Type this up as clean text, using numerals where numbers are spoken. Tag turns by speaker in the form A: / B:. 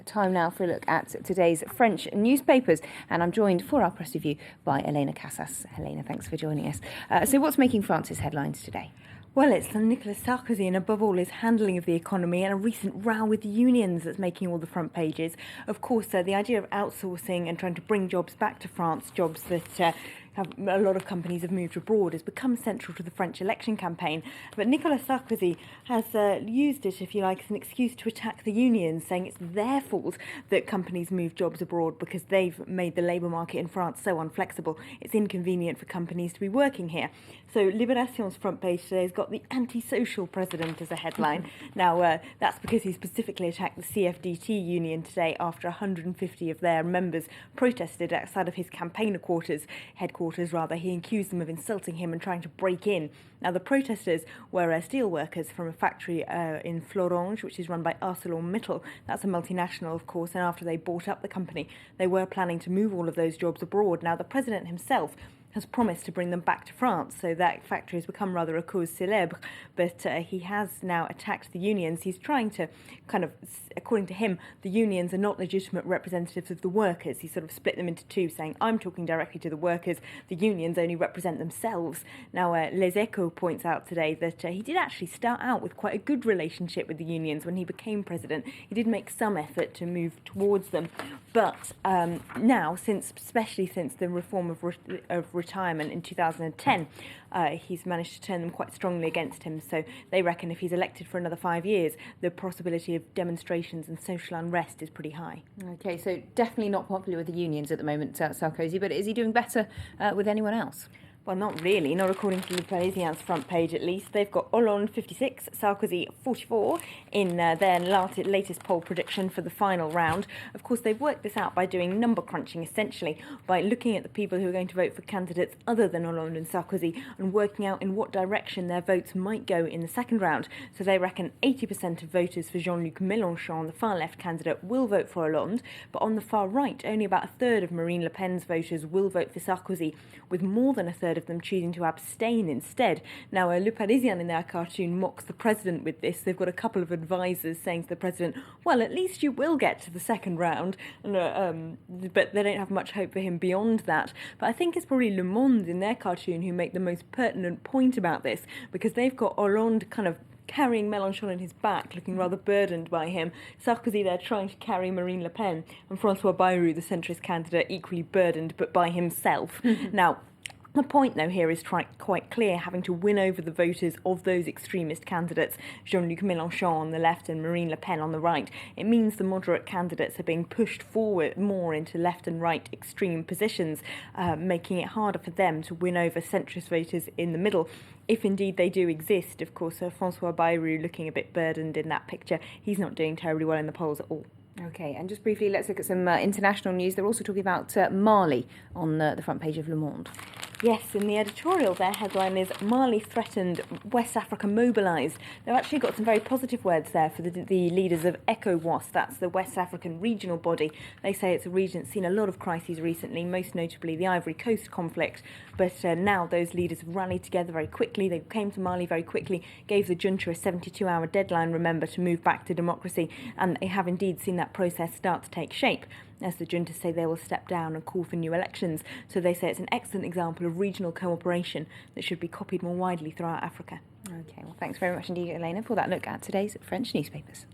A: Time now for a look at today's French newspapers, and I'm joined for our press review by Elena Casas. Elena, thanks for joining us. So what's making France's headlines today?
B: Well, it's Nicolas Sarkozy and above all his handling of the economy and a recent row with the unions that's making all the front pages. Of course, the idea of outsourcing and trying to bring jobs back to France, jobs that a lot of companies have moved abroad, has become central to the French election campaign. But Nicolas Sarkozy has used it, if you like, as an excuse to attack the unions, saying it's their fault that companies move jobs abroad because they've made the labour market in France so unflexible. It's inconvenient for companies to be working here. So Libération's front page today has got the antisocial president as a headline. Now, that's because he specifically attacked the CFDT union today after 150 of their members protested outside of his campaign headquarters. He accused them of insulting him and trying to break in. Now, the protesters were steel workers from a factory in Florange, which is run by ArcelorMittal. That's a multinational, of course, and after they bought up the company, they were planning to move all of those jobs abroad. Now, the president himself has promised to bring them back to France, so that factory has become rather a cause célèbre, but he has now attacked the unions. He's trying to according to him, the unions are not legitimate representatives of the workers. He sort of split them into two, saying, I'm talking directly to the workers, the unions only represent themselves. Now, Les Echos points out today that he did actually start out with quite a good relationship with the unions when he became president. He did make some effort to move towards them, but now, especially since the reform of retirement in 2010, he's managed to turn them quite strongly against him. So they reckon if he's elected for another 5 years, the possibility of demonstrations and social unrest is pretty high.
A: Okay, so definitely not popular with the unions at the moment, Sarkozy, but is he doing better with anyone else?
B: Well, not really, not according to Le Parisien's front page at least. They've got Hollande 56, Sarkozy 44 in their latest poll prediction for the final round. Of course, they've worked this out by doing number crunching, essentially, by looking at the people who are going to vote for candidates other than Hollande and Sarkozy and working out in what direction their votes might go in the second round. So they reckon 80% of voters for Jean-Luc Mélenchon, the far-left candidate, will vote for Hollande, but on the far right, only about a third of Marine Le Pen's voters will vote for Sarkozy, with more than a third of them choosing to abstain instead. Now, Le Parisien in their cartoon mocks the president with this. They've got a couple of advisors saying to the president, well, at least you will get to the second round, but they don't have much hope for him beyond that. But I think it's probably Le Monde in their cartoon who make the most pertinent point about this, because they've got Hollande kind of carrying Mélenchon on his back, looking rather burdened by him. Sarkozy there trying to carry Marine Le Pen, and François Bayrou, the centrist candidate, equally burdened, but by himself. Now, the point, though, here is quite clear, having to win over the voters of those extremist candidates, Jean-Luc Mélenchon on the left and Marine Le Pen on the right. It means the moderate candidates are being pushed forward more into left and right extreme positions, making it harder for them to win over centrist voters in the middle. If indeed they do exist, of course, François Bayrou looking a bit burdened in that picture. He's not doing terribly well in the polls at all.
A: Okay, and just briefly, let's look at some international news. They're also talking about Mali on the front page of Le Monde.
B: Yes, in the editorial, their headline is Mali threatened, West Africa mobilised. They've actually got some very positive words there for the leaders of ECOWAS, that's the West African regional body. They say it's a region that's seen a lot of crises recently, most notably the Ivory Coast conflict, but now those leaders have rallied together very quickly. They came to Mali very quickly, gave the junta a 72-hour deadline, remember, to move back to democracy, and they have indeed seen that process start to take shape. As the junta say, they will step down and call for new elections. So they say it's an excellent example of regional cooperation that should be copied more widely throughout Africa.
A: Okay, well, thanks very much indeed, Elena, for that look at today's French newspapers.